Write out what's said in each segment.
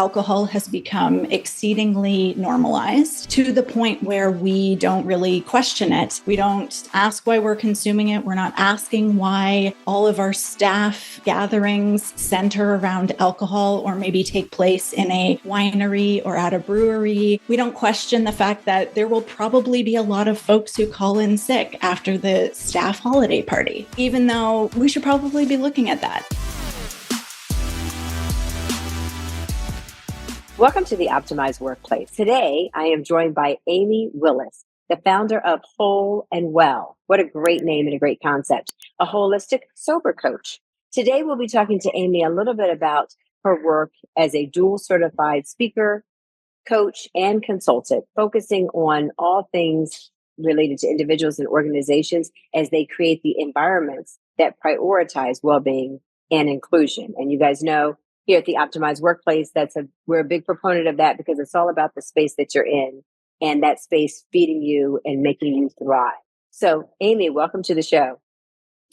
alcohol has become exceedingly normalized to the point where we don't really question it. We don't ask why we're consuming it. We're not asking why all of our staff gatherings center around alcohol or maybe take place in a winery or at a brewery. We don't question the fact that there will probably be a lot of folks who call in sick after the staff holiday party, even though we should probably be looking at that. Welcome to the Optimized Workplace. Today, I am joined by Amy Willis, the founder of Hol Well. What a great name and a great concept. A holistic sober coach. Today, we'll be talking to Amy a little bit about her work as a dual certified speaker, coach, and consultant, focusing on all things related to individuals and organizations as they create the environments that prioritize well-being and inclusion. And you guys know, here at the Optimized Workplace, we're a big proponent of that because it's all about the space that you're in and that space feeding you and making you thrive. So, Amy, welcome to the show.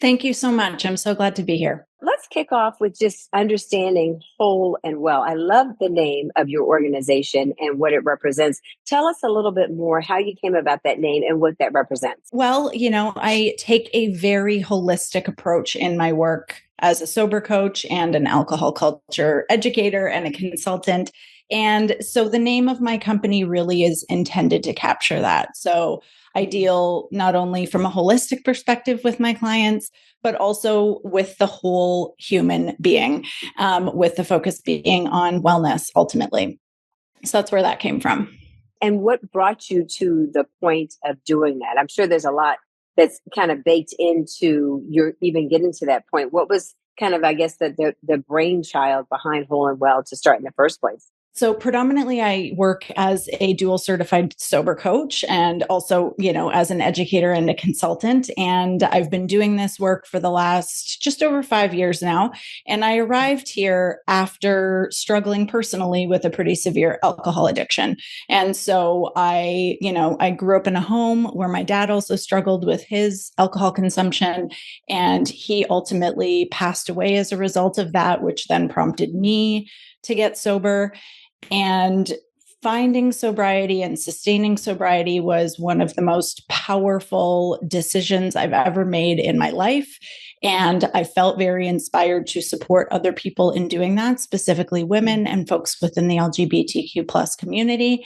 Thank you so much. I'm so glad to be here. Let's kick off with just understanding Hol Well. I love the name of your organization and what it represents. Tell us a little bit more how you came about that name and what that represents. Well, I take a very holistic approach in my work as a sober coach and an alcohol culture educator and a consultant. And so the name of my company really is intended to capture that. So I deal not only from a holistic perspective with my clients, but also with the whole human being, with the focus being on wellness ultimately. So that's where that came from. And what brought you to the point of doing that? I'm sure there's a lot that's kind of baked into your even getting to that point. What was kind of, I guess, the brainchild behind Hol Well to start in the first place? So predominantly I work as a dual certified sober coach and also, as an educator and a consultant. And I've been doing this work for the last just over 5 years now. And I arrived here after struggling personally with a pretty severe alcohol addiction. And so I grew up in a home where my dad also struggled with his alcohol consumption. And he ultimately passed away as a result of that, which then prompted me to get sober. And finding sobriety and sustaining sobriety was one of the most powerful decisions I've ever made in my life. And I felt very inspired to support other people in doing that, specifically women and folks within the LGBTQ plus community.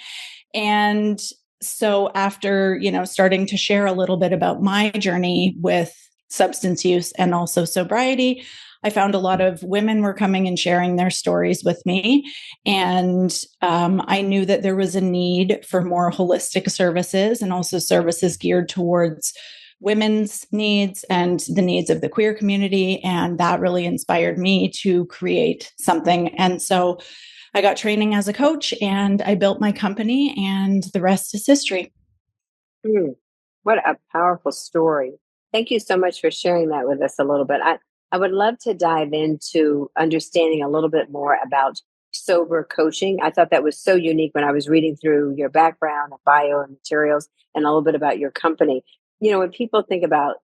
And so after, starting to share a little bit about my journey with substance use and also sobriety, I found a lot of women were coming and sharing their stories with me. And I knew that there was a need for more holistic services and also services geared towards women's needs and the needs of the queer community. And that really inspired me to create something. And so I got training as a coach and I built my company, and the rest is history. What a powerful story. Thank you so much for sharing that with us a little bit. I would love to dive into understanding a little bit more about sober coaching. I thought that was so unique when I was reading through your background and bio and materials and a little bit about your company. When people think about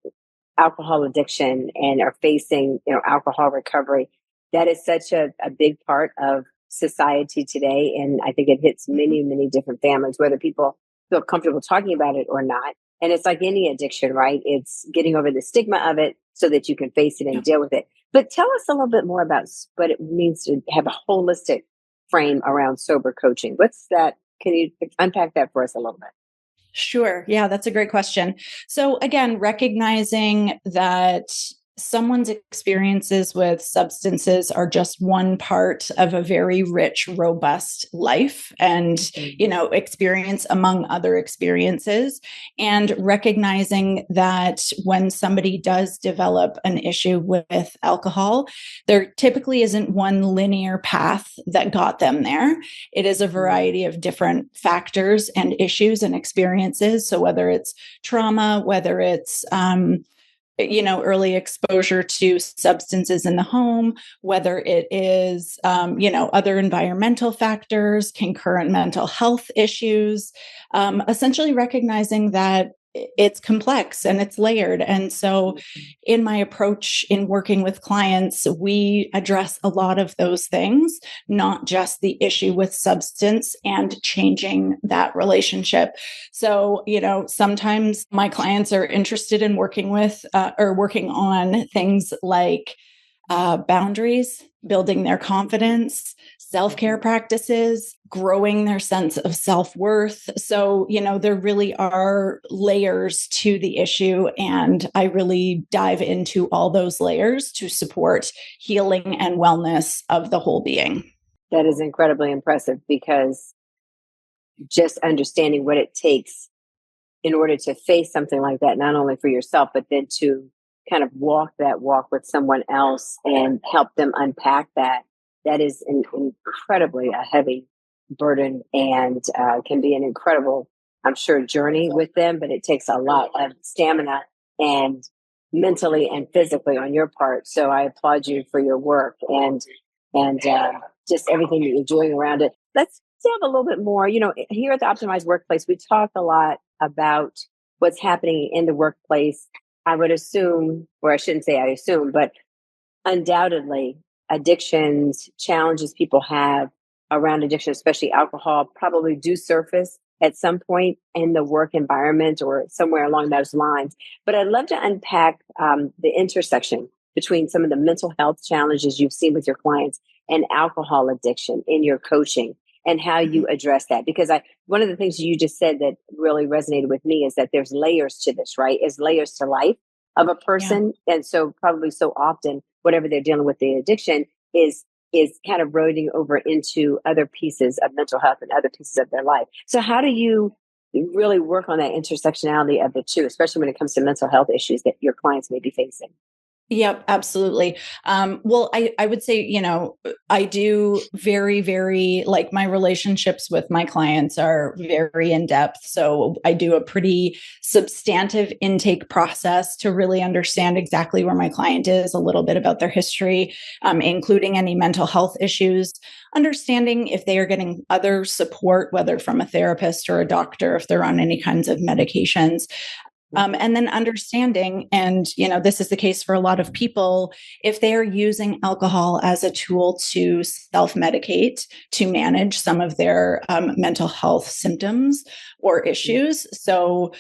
alcohol addiction and are facing, alcohol recovery, that is such a big part of society today. And I think it hits many, many different families, whether people feel comfortable talking about it or not. And it's like any addiction, right? It's getting over the stigma of it so that you can face it and deal with it. But tell us a little bit more about what it means to have a holistic frame around sober coaching. What's that? Can you unpack that for us a little bit? Sure. Yeah, that's a great question. So again, recognizing that someone's experiences with substances are just one part of a very rich, robust life and, experience among other experiences. And recognizing that when somebody does develop an issue with alcohol, there typically isn't one linear path that got them there. It is a variety of different factors and issues and experiences. So whether it's trauma, whether it's, early exposure to substances in the home, whether it is, other environmental factors, concurrent mental health issues, essentially recognizing that it's complex and it's layered. And so in my approach in working with clients, we address a lot of those things, not just the issue with substance and changing that relationship. So, sometimes my clients are interested in working with or working on things like boundaries, building their confidence, self-care practices, growing their sense of self-worth. So, there really are layers to the issue. And I really dive into all those layers to support healing and wellness of the whole being. That is incredibly impressive, because just understanding what it takes in order to face something like that, not only for yourself, but then to kind of walk that walk with someone else and help them unpack that. That is incredibly a heavy burden, and can be an incredible, I'm sure, journey with them, but it takes a lot of stamina and mentally and physically on your part. So I applaud you for your work and just everything that you're doing around it. Let's delve a little bit more. Here at the Optimized Workplace, we talk a lot about what's happening in the workplace. I would assume, or I shouldn't say I assume, but undoubtedly, addictions, challenges people have around addiction, especially alcohol, probably do surface at some point in the work environment or somewhere along those lines. But I'd love to unpack the intersection between some of the mental health challenges you've seen with your clients and alcohol addiction in your coaching, and how you address that. Because one of the things you just said that really resonated with me is that there's layers to this, right? Is layers to life of a person. Yeah. And so probably so often, whatever they're dealing with the addiction is kind of rolling over into other pieces of mental health and other pieces of their life. So how do you really work on that intersectionality of the two, especially when it comes to mental health issues that your clients may be facing? Yep, absolutely. Well, I would say, I do very, very, like, my relationships with my clients are very in depth. So I do a pretty substantive intake process to really understand exactly where my client is, a little bit about their history, including any mental health issues, understanding if they are getting other support, whether from a therapist or a doctor, if they're on any kinds of medications. And then understanding, and this is the case for a lot of people, if they are using alcohol as a tool to self-medicate, to manage some of their mental health symptoms or issues. So,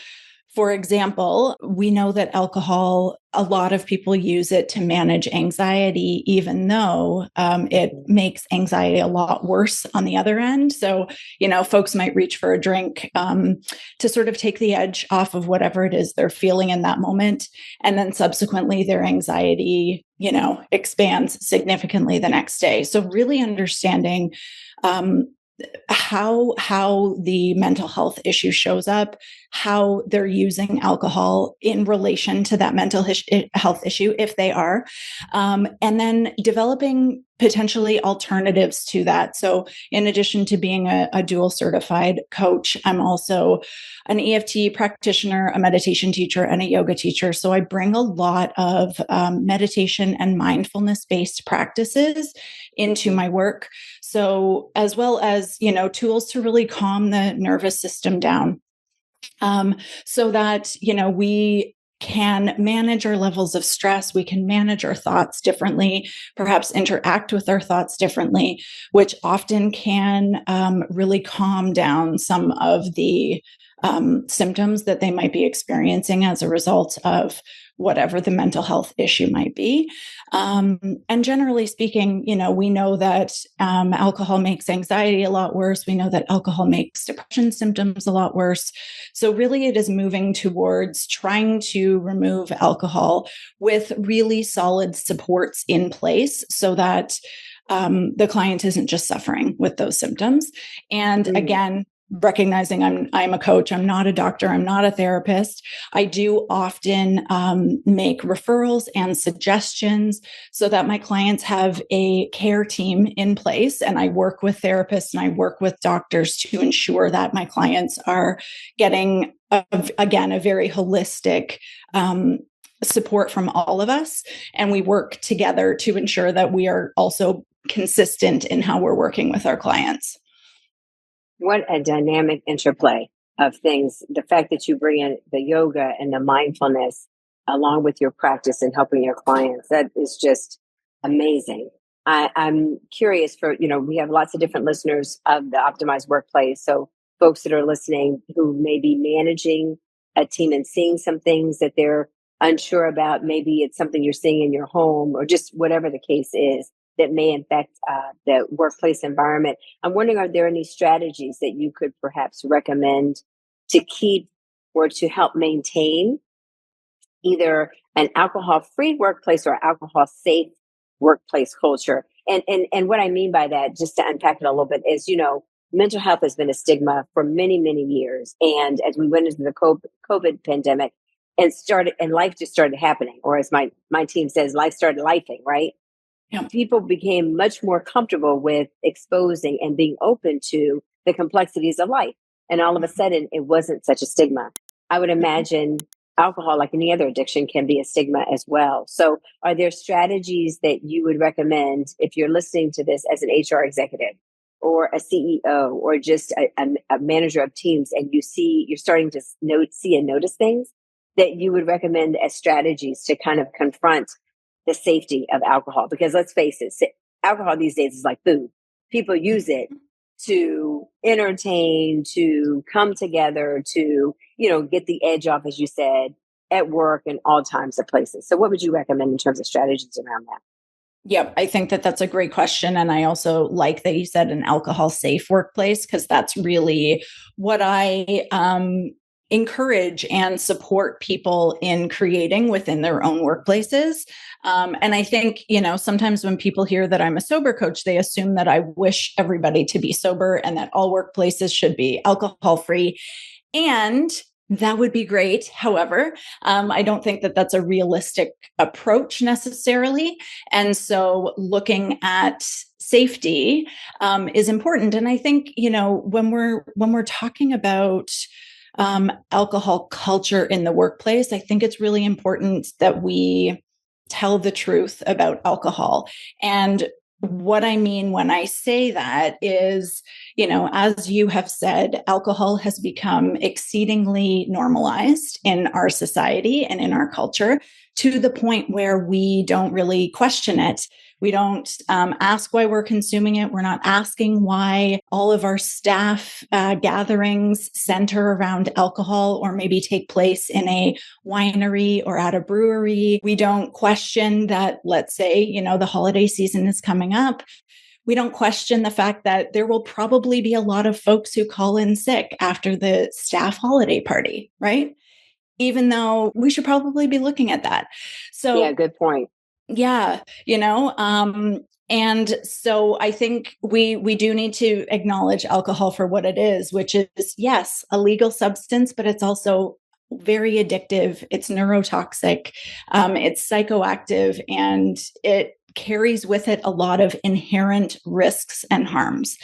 for example, we know that alcohol, a lot of people use it to manage anxiety, even though it makes anxiety a lot worse on the other end. So, folks might reach for a drink to sort of take the edge off of whatever it is they're feeling in that moment. And then subsequently, their anxiety, expands significantly the next day. So really understanding how the mental health issue shows up, how they're using alcohol in relation to that mental health issue, if they are, and then developing potentially alternatives to that. So in addition to being a dual certified coach, I'm also an EFT practitioner, a meditation teacher, and a yoga teacher. So I bring a lot of meditation and mindfulness-based practices into my work. So as well as, tools to really calm the nervous system down, so that, we can manage our levels of stress. We can manage our thoughts differently, perhaps interact with our thoughts differently, which often can really calm down some of the symptoms that they might be experiencing as a result of whatever the mental health issue might be. And generally speaking, we know that alcohol makes anxiety a lot worse. We know that alcohol makes depression symptoms a lot worse. So really it is moving towards trying to remove alcohol with really solid supports in place so that the client isn't just suffering with those symptoms. And again, recognizing I'm a coach, I'm not a doctor, I'm not a therapist. I do often make referrals and suggestions so that my clients have a care team in place. And I work with therapists and I work with doctors to ensure that my clients are getting, again, a very holistic support from all of us. And we work together to ensure that we are also consistent in how we're working with our clients. What a dynamic interplay of things. The fact that you bring in the yoga and the mindfulness along with your practice and helping your clients, that is just amazing. I'm curious for, we have lots of different listeners of the optimized workplace. So folks that are listening who may be managing a team and seeing some things that they're unsure about, maybe it's something you're seeing in your home or just whatever the case is that may affect the workplace environment. I'm wondering, are there any strategies that you could perhaps recommend to keep or to help maintain either an alcohol-free workplace or alcohol-safe workplace culture? And what I mean by that, just to unpack it a little bit, is mental health has been a stigma for many, many years. And as we went into the COVID pandemic and life just started happening, or as my team says, life started lifing, right? Yeah. People became much more comfortable with exposing and being open to the complexities of life. And all of a sudden, it wasn't such a stigma. I would imagine alcohol, like any other addiction, can be a stigma as well. So are there strategies that you would recommend if you're listening to this as an HR executive or a CEO or just a manager of teams, and you're starting to see and notice things that you would recommend as strategies to kind of confront the safety of alcohol? Because let's face it, alcohol these days is like food. People use it to entertain, to come together, to, get the edge off, as you said, at work and all times of places. So what would you recommend in terms of strategies around that? Yep, I think that that's a great question. And I also like that you said an alcohol safe workplace, because that's really what I encourage and support people in creating within their own workplaces. And I think, sometimes when people hear that I'm a sober coach, they assume that I wish everybody to be sober and that all workplaces should be alcohol free. And that would be great. However, I don't think that that's a realistic approach necessarily. And so looking at safety is important. And I think, when we're talking about alcohol culture in the workplace, I think it's really important that we tell the truth about alcohol. And what I mean when I say that is, as you have said, alcohol has become exceedingly normalized in our society and in our culture, to the point where we don't really question it. We don't ask why we're consuming it. We're not asking why all of our staff gatherings center around alcohol or maybe take place in a winery or at a brewery. We don't question that, let's say, the holiday season is coming up. We don't question the fact that there will probably be a lot of folks who call in sick after the staff holiday party, right? Even though we should probably be looking at that. So, yeah, good point. Yeah, and so I think we do need to acknowledge alcohol for what it is, which is, yes, a legal substance, but it's also very addictive. It's neurotoxic, it's psychoactive, and it carries with it a lot of inherent risks and harms.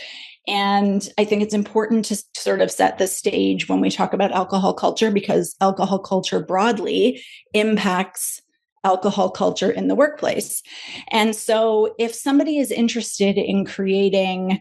And I think it's important to sort of set the stage when we talk about alcohol culture, because alcohol culture broadly impacts alcohol culture in the workplace. And so if somebody is interested in creating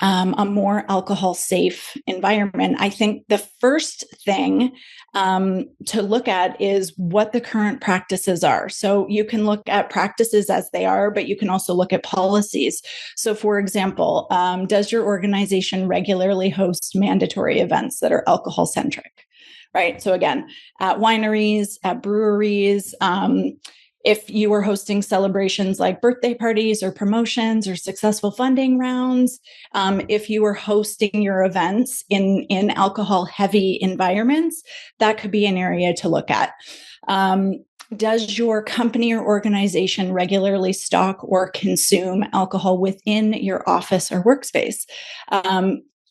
a more alcohol safe environment, I think the first thing to look at is what the current practices are. So you can look at practices as they are, but you can also look at policies. So for example, does your organization regularly host mandatory events that are alcohol centric? Right. So again, at wineries, at breweries, if you are hosting celebrations like birthday parties or promotions or successful funding rounds, if you are hosting your events in alcohol heavy environments, that could be an area to look at. Does your company or organization regularly stock or consume alcohol within your office or workspace?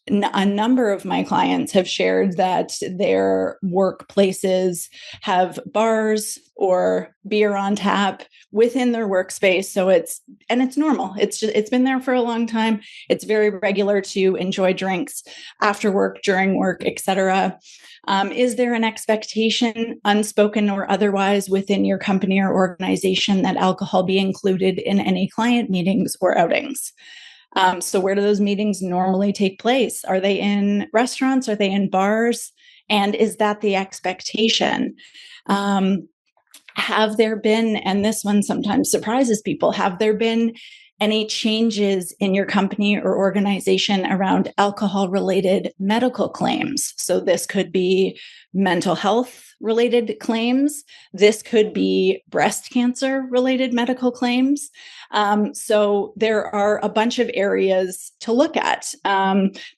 A number of my clients have shared that their workplaces have bars or beer on tap within their workspace. So it's normal. It's been there for a long time. It's very regular to enjoy drinks after work, during work, etc. Is there an expectation, unspoken or otherwise, within your company or organization that alcohol be included in any client meetings or outings? So where do those meetings normally take place? Are they in restaurants? Are they in bars? And is that the expectation? Have there been, and this one sometimes surprises people, have there been any changes in your company or organization around alcohol related medical claims? So this could be mental health related claims. This could be breast cancer related medical claims. So there are a bunch of areas to look at.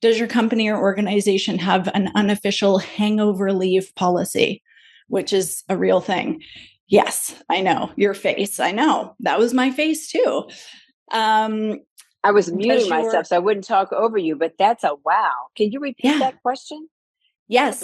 Does your company or organization have an unofficial hangover leave policy, which is a real thing? Yes, I know your face. I know that was my face too. I was muting myself so I wouldn't talk over you, but that's a wow. Can you repeat that question? Yes.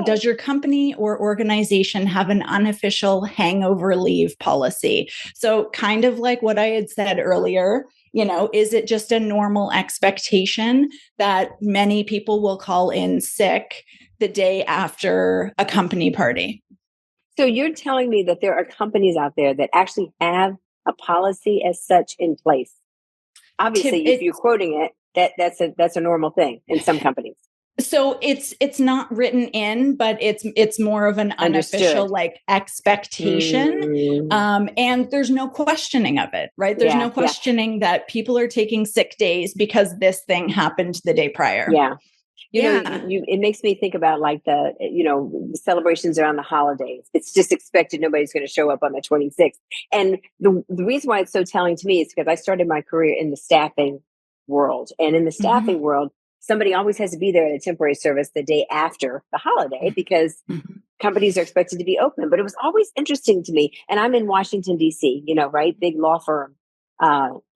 Does your company or organization have an unofficial hangover leave policy? So kind of like what I had said earlier, is it just a normal expectation that many people will call in sick the day after a company party? So you're telling me that there are companies out there that actually have a policy as such in place. Obviously, if you're quoting it, that's a normal thing in some companies. So it's not written in, but it's more of an unofficial like expectation. And there's no questioning of it, right? There's no questioning that people are taking sick days because this thing happened the day prior. Yeah. You know, it makes me think about like the celebrations around the holidays. It's just expected nobody's going to show up on the 26th. And the reason why it's so telling to me is because I started my career in the staffing world. And in the staffing world, somebody always has to be there at a temporary service the day after the holiday because companies are expected to be open. But it was always interesting to me. And I'm in Washington, D.C., right? Big law firm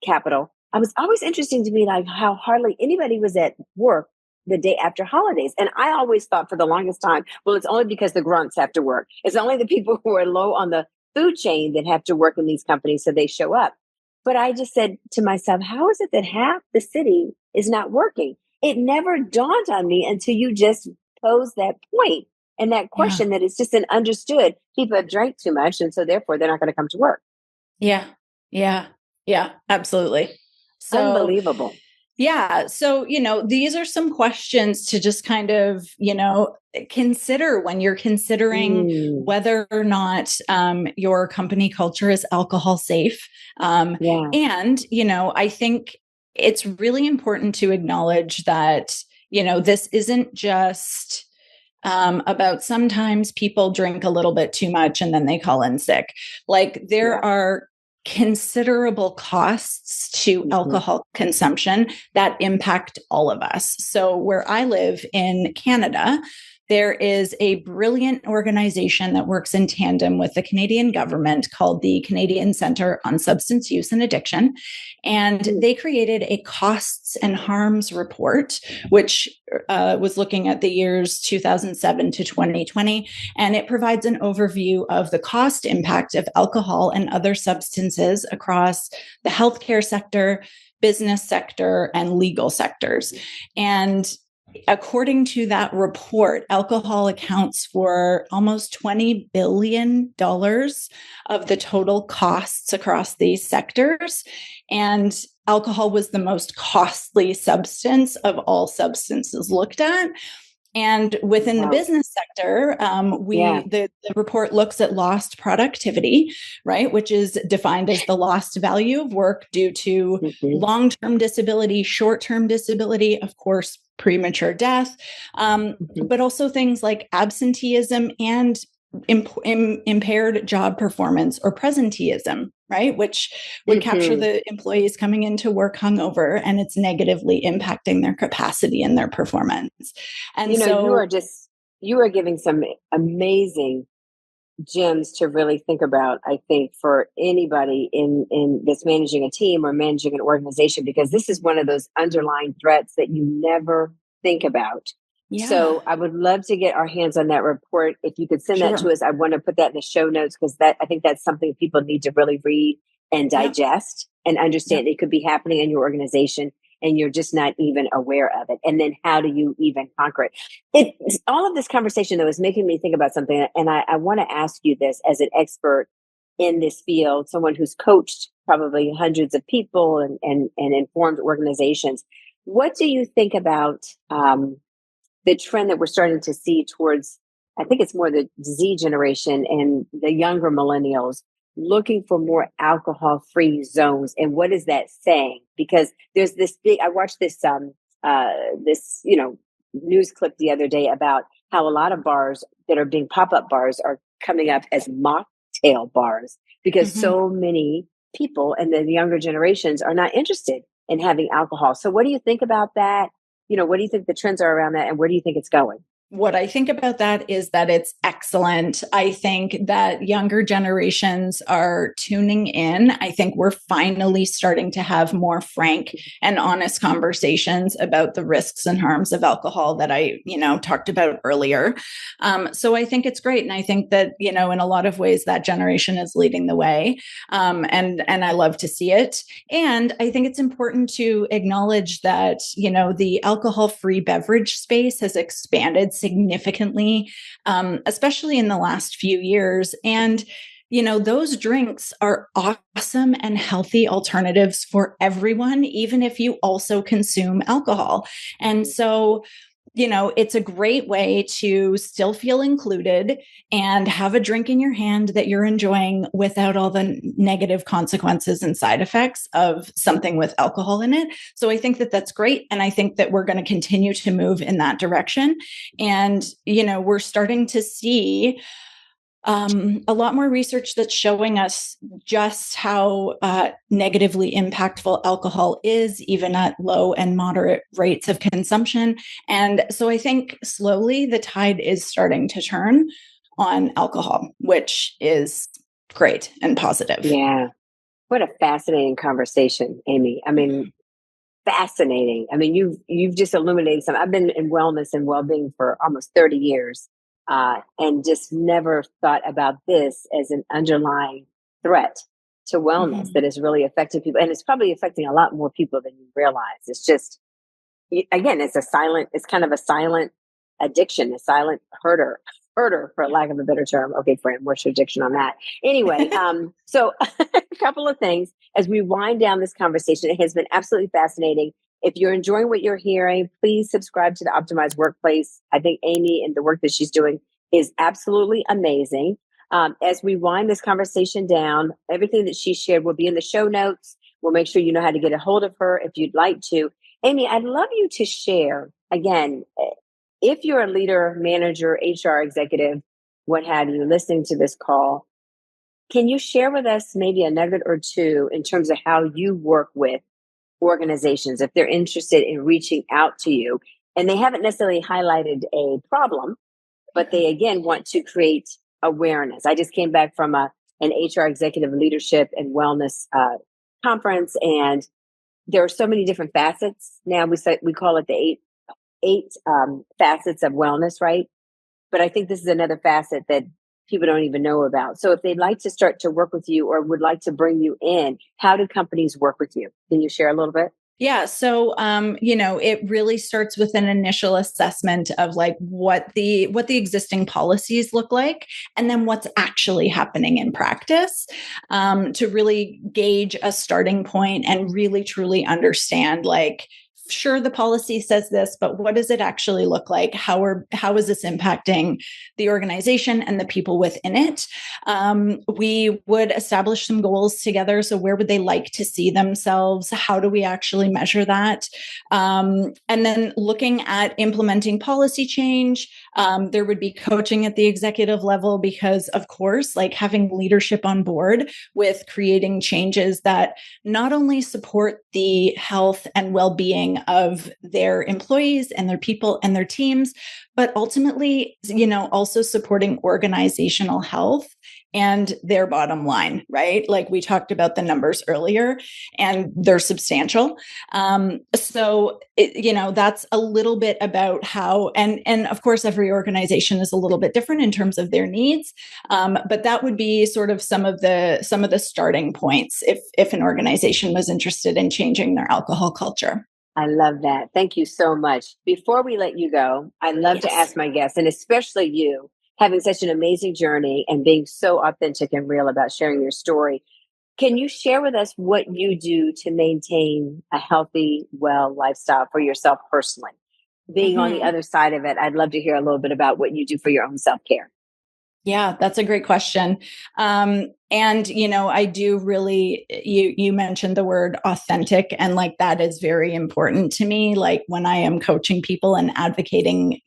capital. I was always interesting to me like how hardly anybody was at work the day after holidays. And I always thought for the longest time, well, it's only because the grunts have to work. It's only the people who are low on the food chain that have to work in these companies. So they show up. But I just said to myself, how is it that half the city is not working? It never dawned on me until you just posed that point and that question that it's just an understood people have drank too much. And so therefore they're not going to come to work. Yeah. Absolutely. So unbelievable. Yeah. So, these are some questions to just kind of, consider when you're considering whether or not your company culture is alcohol safe. And, I think it's really important to acknowledge that, this isn't just about sometimes people drink a little bit too much and then they call in sick. Like there are considerable costs to alcohol consumption that impact all of us. So where I live in Canada, there is a brilliant organization that works in tandem with the Canadian government called the Canadian Centre on Substance Use and Addiction. And they created a costs and harms report, which was looking at the years 2007 to 2020. And it provides an overview of the cost impact of alcohol and other substances across the healthcare sector, business sector, and legal sectors. And according to that report, alcohol accounts for almost $20 billion of the total costs across these sectors. And alcohol was the most costly substance of all substances looked at. And within the business sector, the report looks at lost productivity, right, which is defined as the lost value of work due to long-term disability, short-term disability, of course, premature death, but also things like absenteeism and impaired job performance or presenteeism, right? Which would capture the employees coming into work hungover, and it's negatively impacting their capacity and their performance. And so you are giving some amazing gems to really think about, I think, for anybody in that's managing a team or managing an organization, because this is one of those underlying threats that you never think about. So I would love to get our hands on that report. If you could send that to us, I want to put that in the show notes because I think that's something people need to really read and digest and understand. It could be happening in your organization and you're just not even aware of it. And then how do you even conquer it? All of this conversation, though, is making me think about something. And I want to ask you this as an expert in this field, someone who's coached probably hundreds of people and informed organizations. What do you think about the trend that we're starting to see towards, I think it's more the Z generation and the younger millennials looking for more alcohol-free zones. And what is that saying? Because there's this big, I watched this news clip the other day about how a lot of bars that are being pop-up bars are coming up as mocktail bars because Mhm. so many people and the younger generations are not interested in having alcohol. So what do you think about that? What do you think the trends are around that, and where do you think it's going? What I think about that is that it's excellent. I think that younger generations are tuning in. I think we're finally starting to have more frank and honest conversations about the risks and harms of alcohol that I, talked about earlier. So I think it's great. And I think that, in a lot of ways that generation is leading the way. And I love to see it. And I think it's important to acknowledge that, the alcohol-free beverage space has expanded significantly, especially in the last few years. And those drinks are awesome and healthy alternatives for everyone, even if you also consume alcohol. And so, it's a great way to still feel included and have a drink in your hand that you're enjoying without all the negative consequences and side effects of something with alcohol in it. So I think that that's great. And I think that we're going to continue to move in that direction. And, we're starting to see a lot more research that's showing us just how negatively impactful alcohol is, even at low and moderate rates of consumption. And so I think slowly the tide is starting to turn on alcohol, which is great and positive. Yeah. What a fascinating conversation, Amy. I mean, fascinating. I mean, you've just illuminated some. I've been in wellness and well-being for almost 30 years, and just never thought about this as an underlying threat to wellness Mhm. that is really affecting people, and it's probably affecting a lot more people than you realize. It's just, again, it's kind of a silent addiction, a silent herder, for lack of a better term. Okay, friend, what's your addiction on that? Anyway, so a couple of things as we wind down this conversation. It has been absolutely fascinating. If you're enjoying what you're hearing, please subscribe to the Optimized Workplace. I think Amy and the work that she's doing is absolutely amazing. As we wind this conversation down, everything that she shared will be in the show notes. We'll make sure you know how to get a hold of her if you'd like to. Amy, I'd love you to share again, if you're a leader, manager, HR executive, what have you, listening to this call, can you share with us maybe a nugget or two in terms of how you work with organizations if they're interested in reaching out to you and they haven't necessarily highlighted a problem, but they again want to create awareness? I just came back from an HR executive leadership and wellness conference, and there are so many different facets. Now we call it the eight facets of wellness, right? But I think this is another facet that people don't even know about. So if they'd like to start to work with you or would like to bring you in, how do companies work with you? Can you share a little bit? Yeah. So, it really starts with an initial assessment of like what the existing policies look like, and then what's actually happening in practice, to really gauge a starting point and really truly understand, like, sure, the policy says this, but what does it actually look like? How is this impacting the organization and the people within it? We would establish some goals together. So where would they like to see themselves? How do we actually measure that? And then looking at implementing policy change, there would be coaching at the executive level because, of course, like having leadership on board with creating changes that not only support the health and well-being of their employees and their people and their teams, but ultimately, also supporting organizational health and their bottom line, right? Like we talked about the numbers earlier, and they're substantial. That's a little bit about how, and of course, every organization is a little bit different in terms of their needs. But that would be sort of some of the starting points if an organization was interested in changing their alcohol culture. I love that. Thank you so much. Before we let you go, I love to Yes. ask my guests, and especially you, having such an amazing journey and being so authentic and real about sharing your story. Can you share with us what you do to maintain a healthy, well lifestyle for yourself personally? being on the Mhm. other side of it, I'd love to hear a little bit about what you do for your own self-care. Yeah, that's a great question. And I do really you mentioned the word authentic, and like that is very important to me. Like when I am coaching people and advocating,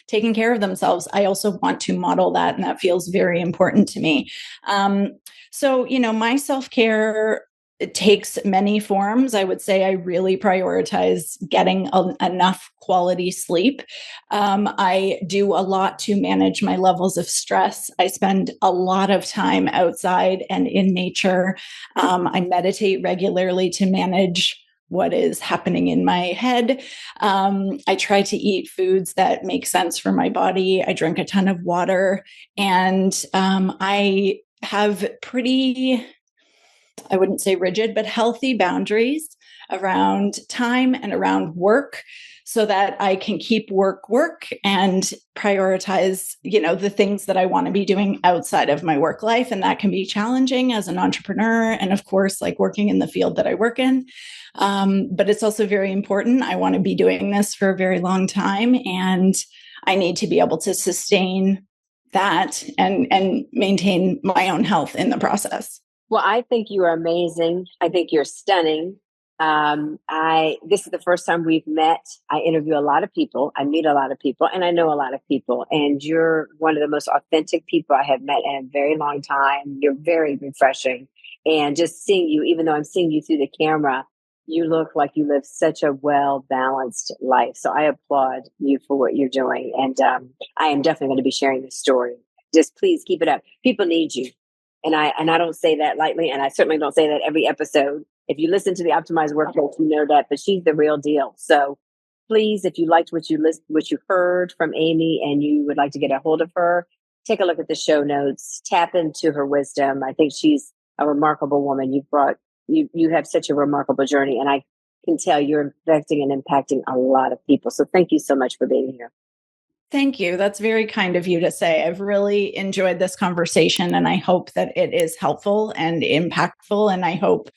taking care of themselves, I also want to model that, and that feels very important to me. So, my self-care, it takes many forms. I would say I really prioritize getting enough quality sleep. I do a lot to manage my levels of stress. I spend a lot of time outside and in nature. I meditate regularly to manage what is happening in my head. I try to eat foods that make sense for my body. I drink a ton of water, and I have pretty, I wouldn't say rigid, but healthy boundaries around time and around work, so that I can keep work and prioritize, the things that I want to be doing outside of my work life. And that can be challenging as an entrepreneur. And of course, like working in the field that I work in. But it's also very important. I want to be doing this for a very long time. And I need to be able to sustain that and maintain my own health in the process. Well, I think you are amazing. I think you're stunning. I This is the first time we've met. I interview a lot of people. I meet a lot of people, and I know a lot of people. And you're one of the most authentic people I have met in a very long time. You're very refreshing, and just seeing you, even though I'm seeing you through the camera, you look like you live such a well balanced life. So I applaud you for what you're doing, and I am definitely going to be sharing this story. Just please keep it up. People need you. And I don't say that lightly, and I certainly don't say that every episode. If you listen to the Optimized Workplace, you know that, but she's the real deal. So please, if you liked what you heard from Amy, and you would like to get a hold of her, take a look at the show notes, tap into her wisdom. I think she's a remarkable woman. You have such a remarkable journey, and I can tell you're affecting and impacting a lot of people. So thank you so much for being here. Thank you. That's very kind of you to say. I've really enjoyed this conversation, and I hope that it is helpful and impactful. And I hope,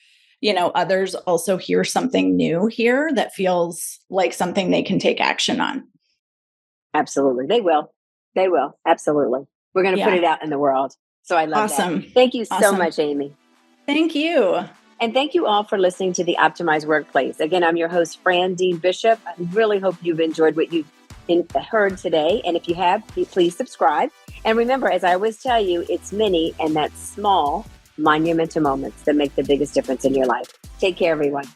others also hear something new here that feels like something they can take action on. Absolutely. They will. They will. Absolutely. We're going to put Yeah. it out in the world. So I love that. Awesome. Thank you so Awesome. much, Amy. Thank you. And thank you all for listening to the Optimized Workplace. Again, I'm your host, Fran Dean Bishop. I really hope you've enjoyed what you've heard today. And if you have, please subscribe. And remember, as I always tell you, it's many and that's small monumental moments that make the biggest difference in your life. Take care, everyone.